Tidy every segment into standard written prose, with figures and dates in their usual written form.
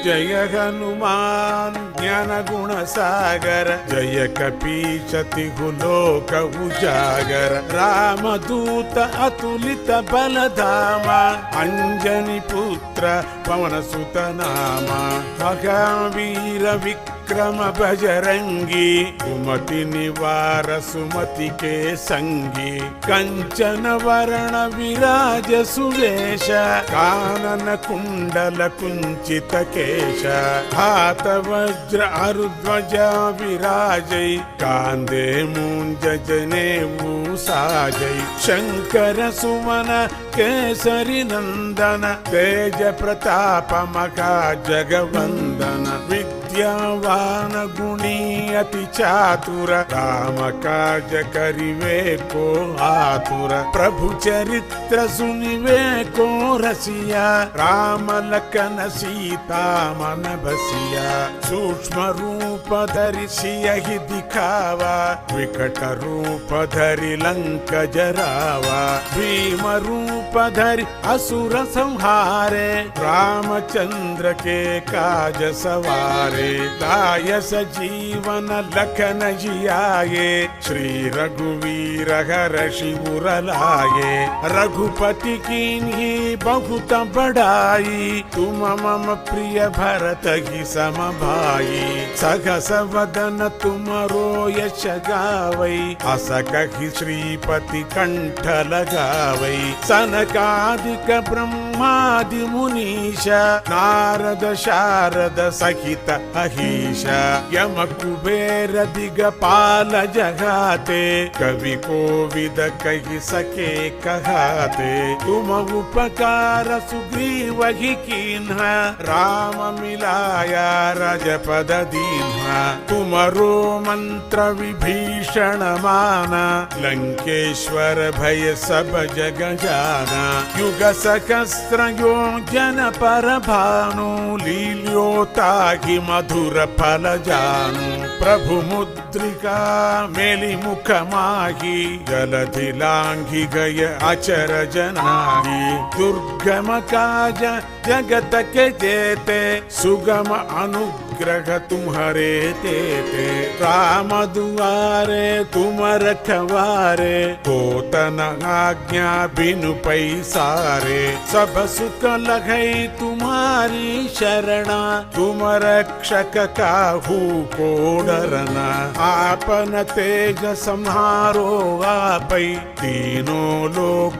जय हनुमान ज्ञान गुण सागर जय कपीशति लोक उजागर रामदूत अतुलित बलधामा अंजनी पुत्र पवन सुत नामा महावीर विक्रम बजरंगी कुमति निवार सुमति के संगी कंचन वरण विराज सुवेश कानन कुंडल कुंचित केश हाथ वज्र अरुध्वजा विराजै कांदे मूंज जनेऊ साजै शंकर सुमन केसरी नंदन तेज प्रताप मखा जगवंदन विद्यावान गुणी अति चातुर राम काज करिवे को आतुर प्रभु चरित्र सुनिवे को रसिया राम लखन सीता मन बसिया सूक्ष्म रूप धरि सियहि दिखावा विकट रूप धरि लंक जरावा भीम रूप धरि असुर संहारे रामचंद्र के काज सवारे लाय सजीवन लखन जियाए श्री रघुवीर हर्षि उर लाए रघुपति कीन्ही बहुत बड़ाई तुम मम प्रिय भरत ही सम भाई सहस वदन तुमरो यश गावै अस कहि श्रीपति कंठ लगावै सनकादिक ब्रह्मादि मुनीश नारद शारद सहित अहीश यम कुबेर दिगपाल जगाते कवि कोविद कहि सके कहाते तुम उपकार सुग्रीव ही कीन्ह राम मिलाया राजपद दीन्ह तुमरो मंत्र विभीषण माना लंकेश्वर भय सब जग जाना युग सहस्र योजन पर भानु लील्योताहि मधुर फल जानु प्रभु मुद्रिका मेलि मुख माही जलधि लांघि गय अचर जनाही दुर्गम काज जगत के जेते सुगम अनुग्रह तुम्हारे तेते राम दुआरे तुम रखवारे होतन आज्ञा बिनु पैसारे सब सुख लगई तुम्हारी शरणा तुम रक्षक काहू को डरना आपन तेज सम्हारो आपै तीनों लोक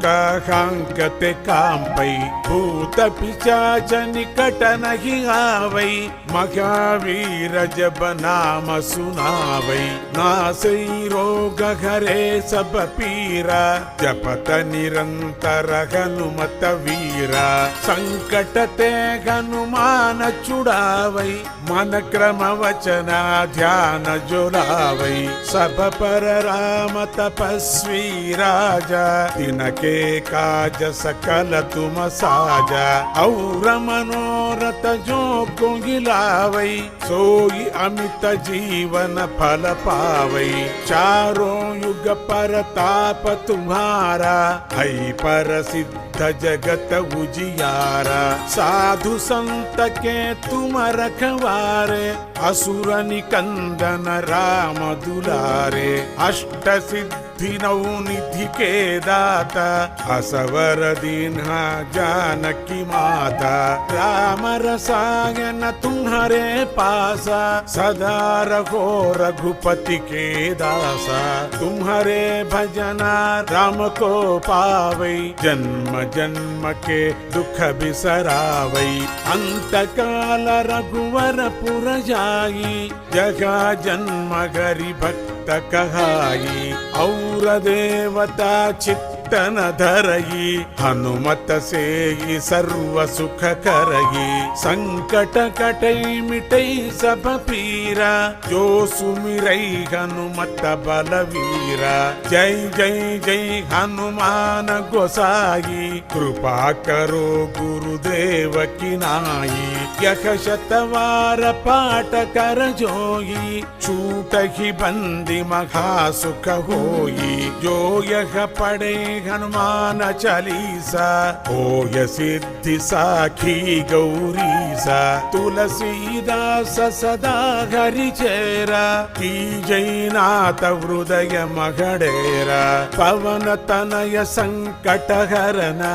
कांकते कांपै भूत पिशाच निकट नहीं आवै महावीर जब नाम सुनावै नासै रोग हरे सब पीरा जपत निरंतर हनुमत वीरा संकट ते हनुमान छुड़ावै मन क्रम वचना ध्यान जुड़ावै सब पर राम तपस्वी राजा तिनके काज सकल तुम साजा और मनोरथ जो को गिलावै सोई अमित जीवन फल पावै चारों युग परताप तुम्हारा है पर सिद्ध जगत उजियारा साधु संत के तुम रखवारे असुर निकंदन राम दुलारे अष्ट सिद्धि नौ निधि के दाता असवर दीन्हा जानकी माता राम रसायन तुम्हारे पासा सदा रहो रघुपति के दासा तुम्हारे भजना राम को पावै जन्म जन्म के दुख बिसरावै अंत काल रघुवर पुर जाई जगा जन्म हरि भक्त कहाई और देवता चित्तन धरई हनुमत से सर्व सुख करई संकट कटई मिटई सब पीरा वीर जो सुमिरै हनुमत बलवीर जय जय जय हनुमान गोसाई कृपा करो गुरुदेव की नाई यह शतवार पाठ कर जोई छूट ही बंदी महा सुख होई जो यह पढ़े हनुमान चालीसा होय सिद्धि साखी गौरीसा तुलसीदास सदा हरि चेरा की जयनाथ हृदय मगडेरा पवन तनय संकट हरना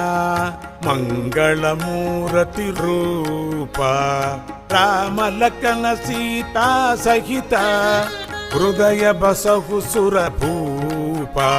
मंगल मूर्ति रूपा राम लखन सीता सहिता हृदय बसहु सुर भूपा।